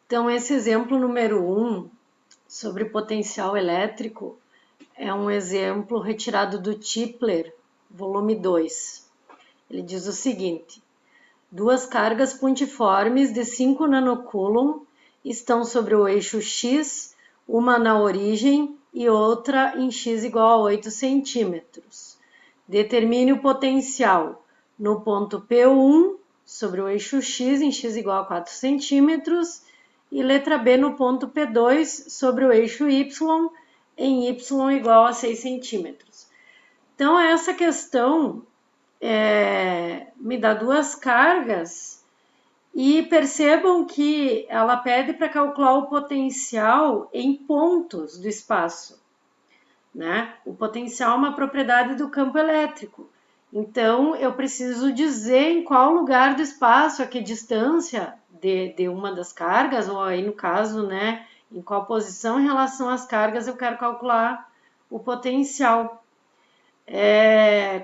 Então, esse exemplo número 1 sobre potencial elétrico é um exemplo retirado do Tipler, volume 2. Ele diz o seguinte: duas cargas pontiformes de 5 nanocoulomb estão sobre o eixo X, uma na origem e outra em X igual a 8 centímetros. Determine o potencial no ponto P1 sobre o eixo X em X igual a 4 centímetros e letra B no ponto P2 sobre o eixo Y em Y igual a 6 centímetros. Então, essa questão me dá duas cargas e percebam que ela pede para calcular o potencial em pontos do espaço, né? O potencial é uma propriedade do campo elétrico. Então, eu preciso dizer em qual lugar do espaço, a que distância de uma das cargas, ou aí no caso, né, em qual posição em relação às cargas eu quero calcular o potencial.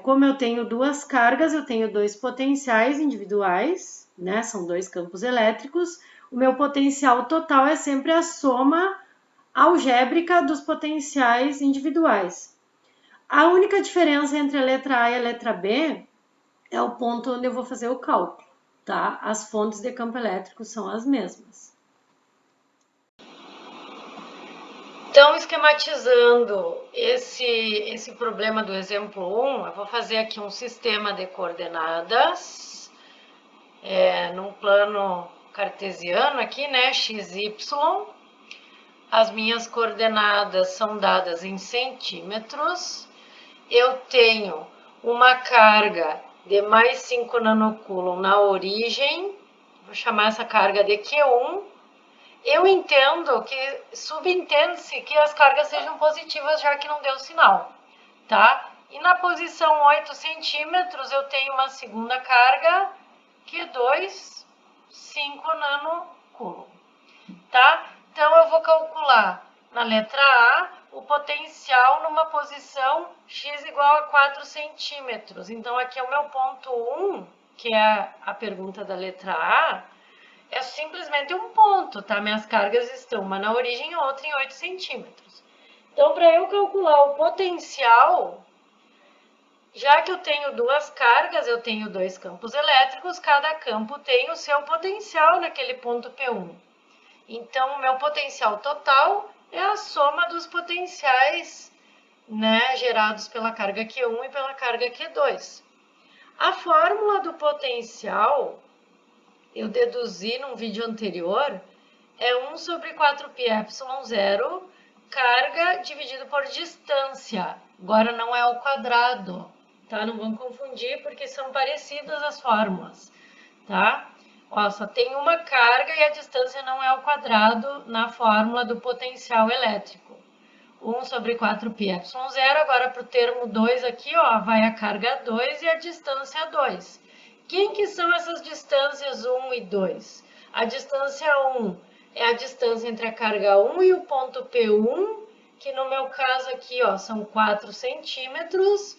Como eu tenho duas cargas, eu tenho dois potenciais individuais, né? São dois campos elétricos. O meu potencial total é sempre a soma algébrica dos potenciais individuais. A única diferença entre a letra A e a letra B é o ponto onde eu vou fazer o cálculo, tá? As fontes de campo elétrico são as mesmas. Então, esquematizando esse problema do exemplo 1, eu vou fazer aqui um sistema de coordenadas, num plano cartesiano aqui, né, x, y. As minhas coordenadas são dadas em centímetros. Eu tenho uma carga de mais 5 nanocoulomb na origem, vou chamar essa carga de Q1. Eu entendo que, subentende-se que as cargas sejam positivas, já que não deu sinal, tá? E na posição 8 centímetros eu tenho uma segunda carga, Q2, 5 nanocoulomb, tá? Então eu vou calcular na letra A o potencial numa posição x igual a 4 centímetros. Então aqui é o meu ponto 1, que é a pergunta da letra A, é simplesmente um ponto, tá? Minhas cargas estão uma na origem e outra em 8 centímetros. Então, para eu calcular o potencial, já que eu tenho duas cargas, eu tenho dois campos elétricos, cada campo tem o seu potencial naquele ponto P1. Então, o meu potencial total é a soma dos potenciais, né, gerados pela carga Q1 e pela carga Q2. A fórmula do potencial, eu deduzi num vídeo anterior, é 1 sobre 4πε0, carga dividido por distância. Agora não é ao quadrado, tá? Não vão confundir porque são parecidas as fórmulas, tá? Ó, só tem uma carga e a distância não é ao quadrado na fórmula do potencial elétrico. 1 sobre 4πε0, agora para o termo 2 aqui, ó, vai a carga 2 e a distância 2. Quem que são essas distâncias 1 e 2? A distância 1 é a distância entre a carga 1 e o ponto P1, que no meu caso aqui, ó, são 4 centímetros.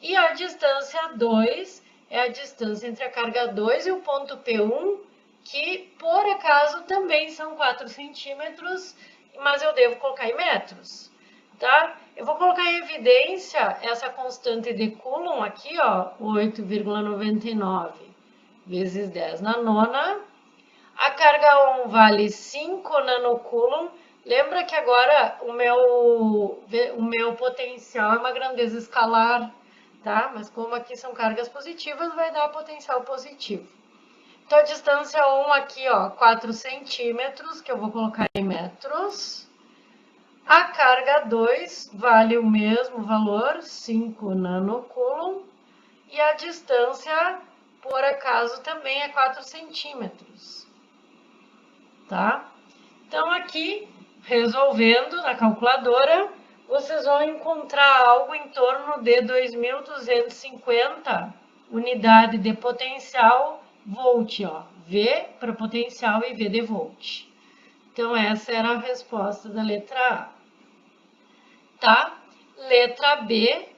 E a distância 2 é a distância entre a carga 2 e o ponto P1, que por acaso também são 4 centímetros, mas eu devo colocar em metros, tá? Eu vou colocar em evidência essa constante de Coulomb aqui, ó, 8,99 vezes 10 na nona. A carga 1 vale 5 nanocoulomb. Lembra que agora o meu potencial é uma grandeza escalar, tá? Mas como aqui são cargas positivas, vai dar potencial positivo. Então, a distância 1 aqui, ó, 4 centímetros, que eu vou colocar em metros. A carga 2 vale o mesmo valor, 5 nanocoulomb, e a distância, por acaso, também é 4 centímetros, tá? Então, aqui, resolvendo na calculadora, vocês vão encontrar algo em torno de 2.250 unidade de potencial volt, ó, V para potencial e V de volt. Então, essa era a resposta da letra A. Tá? Letra B,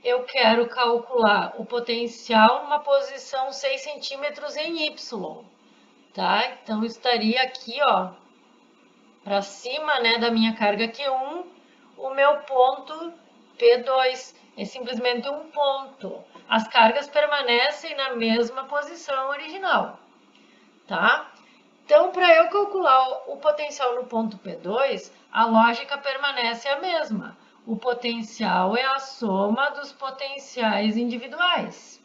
eu quero calcular o potencial numa posição 6 centímetros em Y, tá? Então, estaria aqui, ó, para cima, né, da minha carga Q1, o meu ponto P2 é simplesmente um ponto. As cargas permanecem na mesma posição original, tá? Então, para eu calcular o potencial no ponto P2, a lógica permanece a mesma. O potencial é a soma dos potenciais individuais,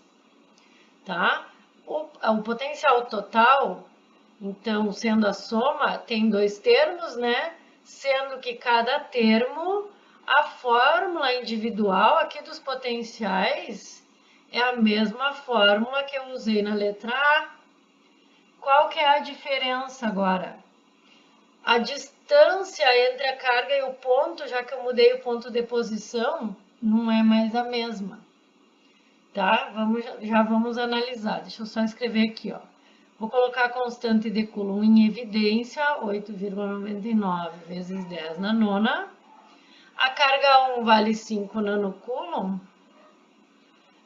tá? O potencial total, então, sendo a soma, tem dois termos, né? Sendo que cada termo, a fórmula individual aqui dos potenciais é a mesma fórmula que eu usei na letra A. Qual que é a diferença agora? A distância entre a carga e o ponto, já que eu mudei o ponto de posição, não é mais a mesma. Tá? Já vamos analisar. Deixa eu só escrever aqui, ó. Vou colocar a constante de Coulomb em evidência, 8,99 vezes 10 na nona. A carga 1 vale 5 nanocoulomb.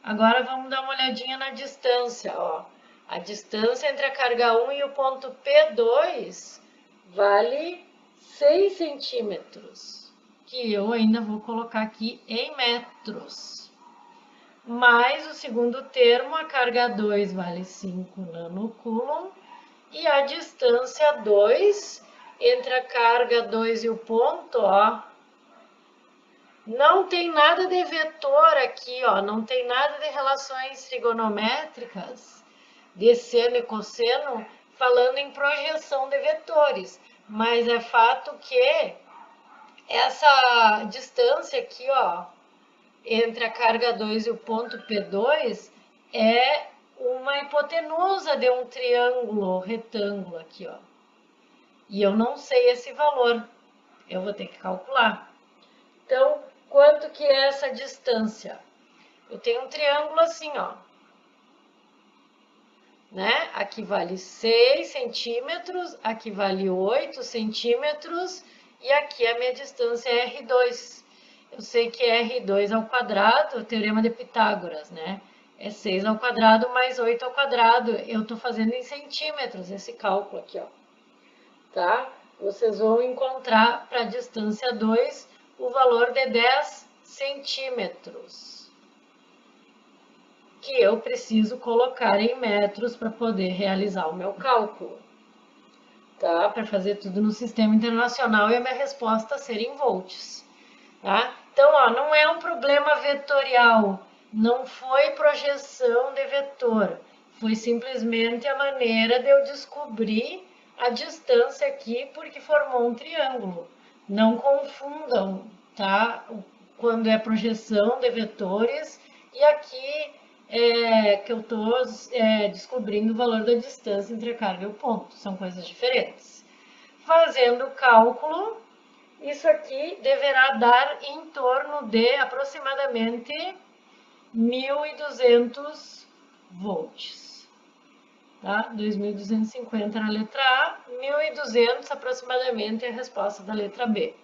Agora vamos dar uma olhadinha na distância, ó. A distância entre a carga 1 e o ponto P2 vale 6 centímetros, que eu ainda vou colocar aqui em metros. Mais o segundo termo, a carga 2 vale 5 nanocoulomb, e a distância 2 entre a carga 2 e o ponto, ó, não tem nada de vetor aqui, ó, não tem nada de relações trigonométricas, de seno e cosseno, falando em projeção de vetores, mas é fato que essa distância aqui, ó, entre a carga 2 e o ponto P2 é uma hipotenusa de um triângulo retângulo aqui, ó. E eu não sei esse valor, eu vou ter que calcular. Então, quanto que é essa distância? Eu tenho um triângulo assim, ó. Né? Aqui vale 6 centímetros, aqui vale 8 centímetros e aqui a minha distância é R2. Eu sei que é R2 ao quadrado, o teorema de Pitágoras, né? É 6 ao quadrado mais 8 ao quadrado. Eu estou fazendo em centímetros esse cálculo aqui, ó. Tá? Vocês vão encontrar para a distância 2 o valor de 10 centímetros, que eu preciso colocar em metros para poder realizar o meu cálculo, tá? Para fazer tudo no sistema internacional e a minha resposta ser em volts, tá? Então, ó, não é um problema vetorial, não foi projeção de vetor, foi simplesmente a maneira de eu descobrir a distância aqui porque formou um triângulo. Não confundam, tá? Quando é projeção de vetores e aqui que eu estou descobrindo o valor da distância entre a carga e o ponto. São coisas diferentes. Fazendo o cálculo, isso aqui deverá dar em torno de aproximadamente 1.200 volts. Tá? 2.250 na letra A, 1.200 aproximadamente é a resposta da letra B.